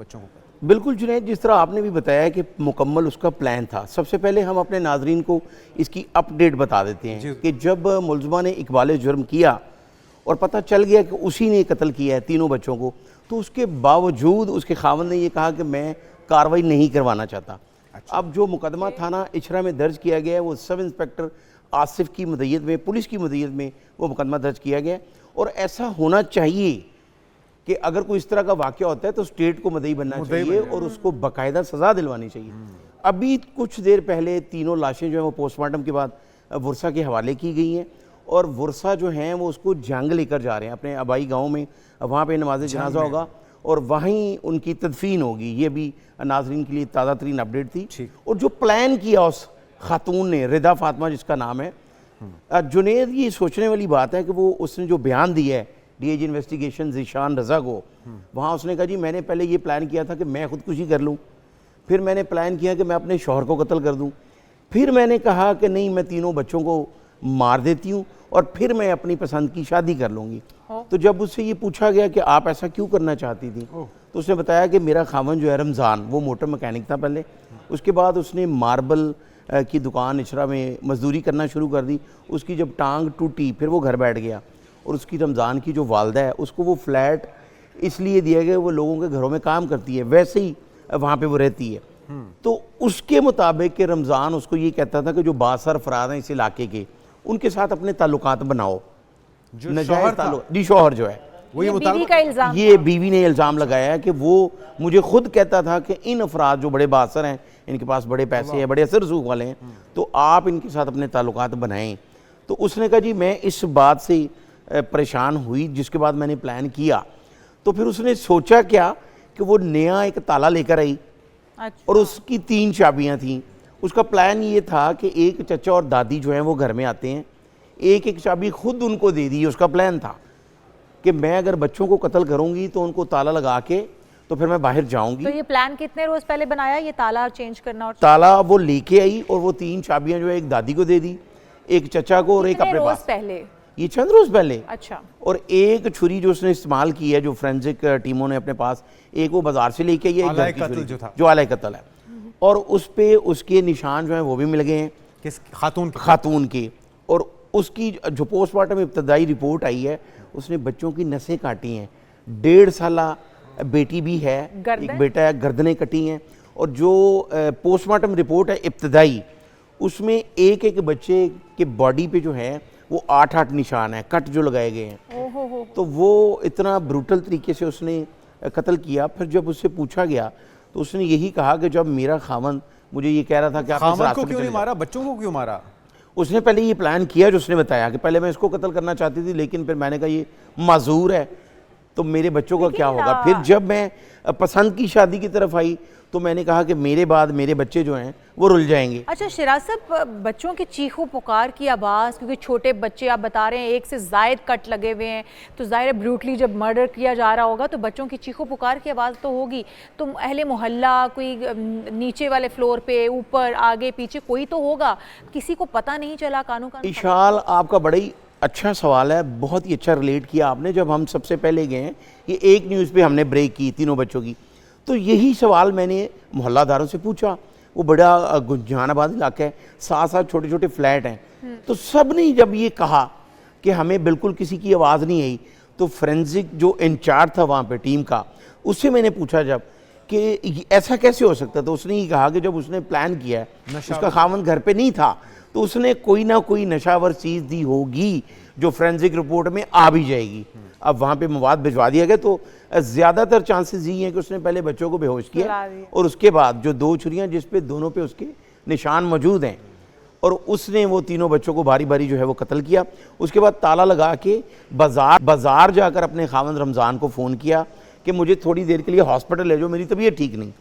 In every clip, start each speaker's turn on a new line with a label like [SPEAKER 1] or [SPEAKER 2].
[SPEAKER 1] बच्चों को?
[SPEAKER 2] बिल्कुल जुनैद, जिस तरह आपने भी बताया कि मुकम्मल उसका प्लान था। सबसे पहले हम अपने नाजरीन को इसकी अपडेट बता देते हैं कि जब मुलज़मा ने इकबाल जुर्म किया और पता चल गया कि उसी ने कत्ल किया है तीनों बच्चों को, तो उसके बावजूद उसके खावंद ने ये कहा कि मैं कार्रवाई नहीं करवाना चाहता। अब जो मुकदमा थाना इचरा में दर्ज किया गया है वो सब इंस्पेक्टर आसिफ की मदय्यत में, पुलिस की मदय्यत में वो मुकदमा दर्ज किया गया और ऐसा होना चाहिए कि अगर कोई इस तरह का वाक़या होता है तो स्टेट को मदई बनना चाहिए और उसको बाकायदा सज़ा दिलवानी चाहिए। अभी कुछ देर पहले तीनों लाशें जो हैं वो पोस्टमार्टम के बाद वर्सा के हवाले की गई हैं और वर्सा जो हैं वो उसको जंग लेकर जा रहे हैं अपने आबाई गाँव में, वहाँ पे नमाज जनाजा होगा और वहीं उनकी तदफीन होगी। ये भी नाजरीन के लिए ताज़ा तरीन अपडेट थी। और जो प्लान किया उस खातून ने, रिदा फातिमा जिसका नाम है, जुनैद, ये सोचने वाली बात है कि वो उसने जो बयान दिया है डीएजी इन्वेस्टिगेशन ज़ीशान रज़ा को, वहाँ उसने कहा जी मैंने पहले ये प्लान किया था कि मैं खुदकुशी कर लूँ, फिर मैंने प्लान किया कि मैं अपने शौहर को कत्ल कर दूँ, फिर मैंने कहा कि नहीं मैं तीनों बच्चों को मार देती हूँ और फिर मैं अपनी पसंद की शादी कर लूँगी। तो जब उससे ये पूछा गया कि आप ऐसा क्यों करना चाहती थी, तो उसने बताया कि मेरा खामन जो है रमज़ान, वो मोटर मैकेनिक था पहले, उसके बाद उसने मार्बल की दुकान इचरा में मजदूरी करना शुरू कर दी, उसकी जब टांग टूटी फिर वो घर बैठ गया और उसकी रमज़ान की जो वालदा है उसको वो फ्लैट इसलिए दिया गया वो लोगों के घरों में काम करती है, वैसे ही वहाँ पे वो रहती है। तो उसके मुताबिक कि रमज़ान उसको ये कहता था कि जो बासर अफराद हैं इस इलाके के उनके साथ अपने ताल्लुकात बनाओ, नजायज़ ताल्लुक। जी शौहर जो है ये बीवी ने इल्ज़ाम लगाया है कि वो मुझे खुद कहता था कि इन अफराद जो बड़े बासर हैं, इनके पास बड़े पैसे हैं, बड़े असर रसूख वाले हैं, तो आप इनके साथ अपने ताल्लुकात बनाएं। तो उसने कहा जी मैं इस बात से परेशान हुई, जिसके बाद मैंने प्लान किया। तो फिर उसने सोचा क्या कि वो नया एक ताला लेकर आई और उसकी 3 चाबियां थीं। उसका प्लान ये था कि एक चचा और दादी जो हैं वो घर में आते हैं, एक एक चाबी खुद उनको दे दी। उसका प्लान था कि मैं अगर बच्चों को कत्ल करूंगी तो उनको ताला लगा के तो फिर मैं बाहर जाऊंगी।
[SPEAKER 3] तो ये प्लान कितने रोज पहले बनाया, ये ताला चेंज करना? और
[SPEAKER 2] ताला वो लेके आई और वो 3 चाबियां जो है एक दादी को दे दी, एक चचा को और एक अपने पास।
[SPEAKER 3] पहले
[SPEAKER 2] ये चंद रोज पहले।
[SPEAKER 3] अच्छा।
[SPEAKER 2] और एक छुरी जो उसने इस्तेमाल की है, जो फोरेंसिक टीमों ने अपने पास, एक वो बाजार से लेके आई है, जो आला कत्ल है, और उस पे उसके निशान जो है वो भी मिल गए हैं
[SPEAKER 1] किस
[SPEAKER 2] खातून के। और उसकी जो पोस्टमार्टम इब्तदाई रिपोर्ट आई है उसने बच्चों की नसें काटी हैं, 1.5 साला बेटी भी है, एक बेटा है, गर्दनें कटी हैं। और जो पोस्टमार्टम रिपोर्ट है इब्तदाई, उसमें एक एक बच्चे के बॉडी पे जो है वो 8-8 निशान है, कट जो लगाए गए हैं। तो वो इतना ब्रूटल तरीके से उसने कत्ल किया। फिर जब उससे पूछा गया तो उसने यही कहा कि जब मेरा खामन मुझे ये कह रहा था कि
[SPEAKER 1] खामन को क्यों नहीं मारा, बच्चों को क्यों मारा?
[SPEAKER 2] उसने पहले ये प्लान किया, जो उसने बताया कि पहले मैं इसको कत्ल करना चाहती थी, लेकिन फिर मैंने कहा ये माजूर है तो मेरे बच्चों का क्या होगा। फिर जब मैं पसंद की शादी की तरफ आई तो मैंने कहा कि मेरे बाद मेरे बच्चे जो हैं वो रुल जाएंगे।
[SPEAKER 3] अच्छा शिराज साहब, बच्चों की चीखों पुकार की आवाज़, क्योंकि छोटे बच्चे आप बता रहे हैं एक से ज़ायद कट लगे हुए हैं, तो ज़ाहिर है ब्रूटली जब मर्डर किया जा रहा होगा तो बच्चों की चीखों पुकार की आवाज़ तो होगी। तो अहले मोहल्ला, कोई नीचे वाले फ्लोर पे, ऊपर, आगे पीछे कोई तो होगा, किसी को पता नहीं चला? कानून
[SPEAKER 2] इशाल, आपका बड़ा ही अच्छा सवाल है, बहुत ही अच्छा रिलेट किया आपने। जब हम सबसे पहले गए हैं, ये एक न्यूज़ पे हमने ब्रेक की तीनों बच्चों की, तो यही सवाल मैंने मोहल्लादारों से पूछा। वो बड़ा जहानाबाद इलाका है, साथ साथ छोटे छोटे फ्लैट हैं, तो सब ने जब ये कहा कि हमें बिल्कुल किसी की आवाज़ नहीं आई, तो फोरेंसिक जो इंचार्ज था वहाँ पे टीम का, उससे मैंने पूछा जब कि ऐसा कैसे हो सकता, तो उसने ये कहा कि जब उसने प्लान किया है, उसका खामन घर पे नहीं था, तो उसने कोई ना कोई नशावर चीज़ दी होगी जो फोरेंसिक रिपोर्ट में आ भी जाएगी। अब वहाँ पे मवाद भिजवा दिया गया, तो ज़्यादातर चांसेस यही हैं कि उसने पहले बच्चों को बेहोश किया और उसके बाद जो 2 छुरियाँ जिस पे दोनों पे उसके निशान मौजूद हैं, और उसने वो तीनों बच्चों को बारी बारी जो है वो कत्ल किया। उसके बाद ताला लगा के बाजार जाकर अपने खावंद रमज़ान को फ़ोन किया कि मुझे थोड़ी देर के लिए हॉस्पिटल ले जाओ, मेरी तबीयत ठीक नहीं।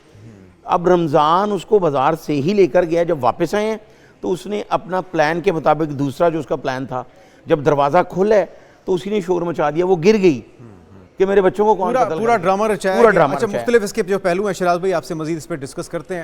[SPEAKER 2] अब रमज़ान उसको बाज़ार से ही लेकर गया। जब वापस आए हैं तो उसने अपना प्लान के मुताबिक दूसरा जो उसका प्लान था, जब दरवाज़ा खोला तो उसी ने शोर मचा दिया, वो गिर गई कि मेरे बच्चों को कौन
[SPEAKER 1] पूरा ड्रामा रचाया। अच्छा, मुख्तलिफ इसके जो पहलू हैं शिराज भाई, आपसे मजीद इस पर डिस्कस करते हैं।